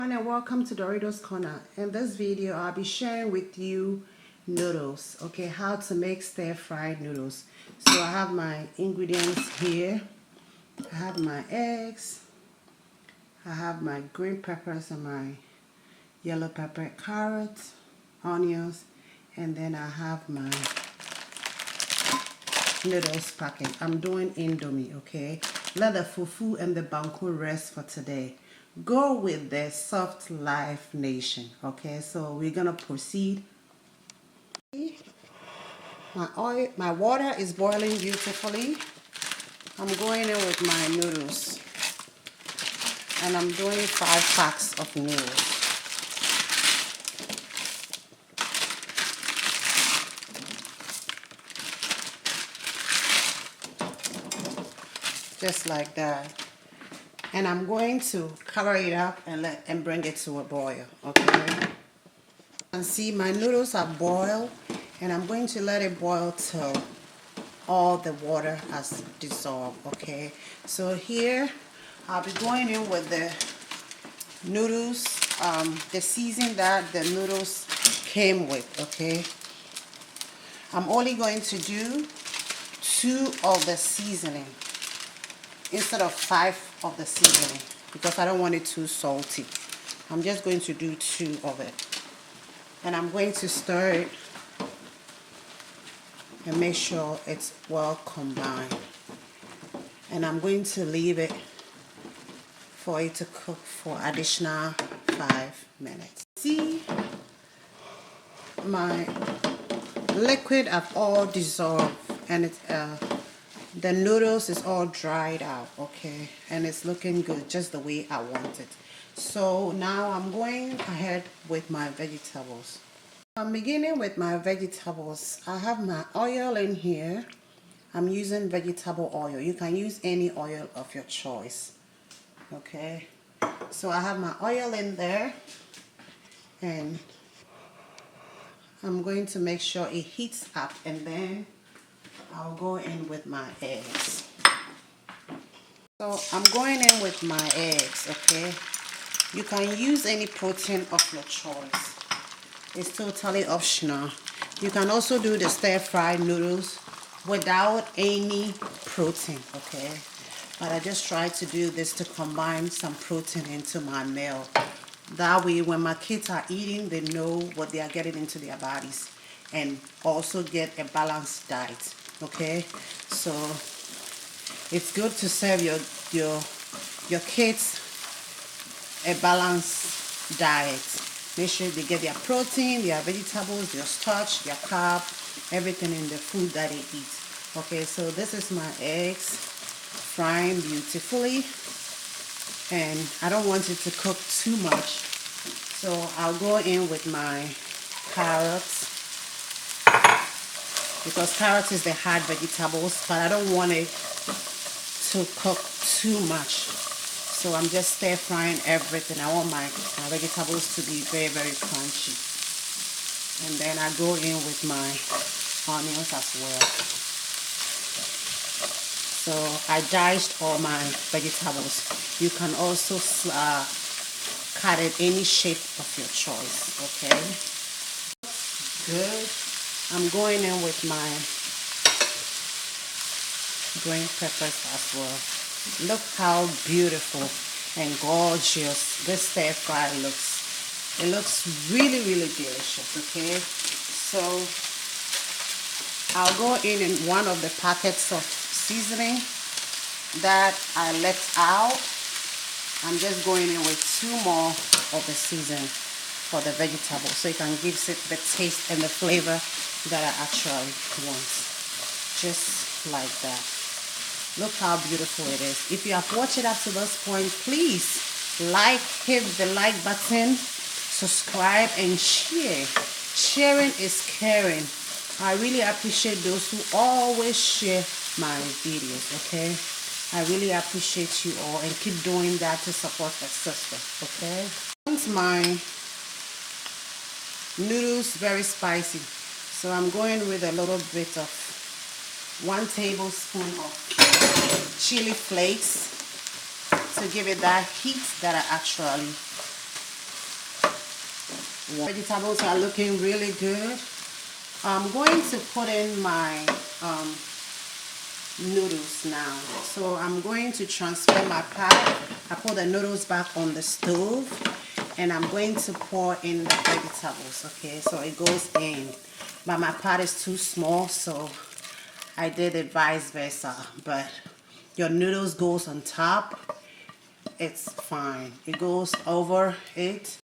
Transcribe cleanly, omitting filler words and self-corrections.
And welcome to Doritos Corner. In this video, I'll be sharing with you noodles, okay, how to make stir-fried noodles. So I have my ingredients here. I have my eggs, I have my green peppers and my yellow pepper, carrots, onions, and then I have my noodles packet. I'm doing Indomie, okay? Let the fufu and the banku rest for today. Go with the soft life nation, okay? So we're gonna proceed. My water is boiling beautifully. I'm going in with my noodles, and I'm doing 5 packs of noodles. Just like that. And I'm going to cover it up and bring it to a boil, okay? And see, my noodles are boiled, and I'm going to let it boil till all the water has dissolved, okay? So here I'll be going in with the noodles, the season that the noodles came with, okay? I'm only going to do 2 of the seasoning instead of 5 of the seasoning because I don't want it too salty. I'm just going to do 2 of it, and I'm going to stir it and make sure it's well combined, and I'm going to leave it for it to cook for additional 5 minutes. See, my liquid have all dissolved, and it's the noodles is all dried out, okay, and it's looking good just the way I want it. So now I'm going ahead with my vegetables. I'm beginning with my vegetables. I have my oil in here. I'm using vegetable oil. You can use any oil of your choice, okay? So I have my oil in there, and I'm going to make sure it heats up, and then I'll go in with my eggs. So I'm going in with my eggs, okay? You can use any protein of your choice. It's totally optional. You can also do the stir-fried noodles without any protein, okay? But I just try to do this to combine some protein into my meal. That way, when my kids are eating, they know what they are getting into their bodies, and also get a balanced diet, okay? So it's good to serve your kids a balanced diet. Make sure they get their protein, their vegetables, their starch, their carb, everything in the food that they eat. Okay, so this is my eggs frying beautifully, and I don't want it to cook too much, so I'll go in with my carrots, because carrots is the hard vegetables, but I don't want it to cook too much. So I'm just stir frying everything. I want my vegetables to be very, very crunchy. And then I go in with my onions as well. So I diced all my vegetables. You can also cut it any shape of your choice, okay? Good. I'm going in with my green peppers as well. Look how beautiful and gorgeous this stir fry looks. It looks really, really delicious, okay? So I'll go in one of the packets of seasoning that I left out. I'm just going in with 2 more of the seasoning for the vegetables, so it can give it the taste and the flavor that I actually want. Just like that. Look how beautiful it is. If you have watched it up to this point, please hit the like button, subscribe, and share. Sharing is caring. I really appreciate those who always share my videos, okay? I really appreciate you all, and keep doing that to support the sister, okay? Once my noodles very spicy, so I'm going with a little bit of 1 tablespoon of chili flakes to give it that heat that I actually Vegetables are looking really good. I'm going to put in my noodles now. So I'm going to transfer my pot. I put the noodles back on the stove and I'm going to pour in the vegetables. Okay, so it goes in, but my pot is too small, so I did it vice versa. But your noodles goes on top, it's fine. It goes over it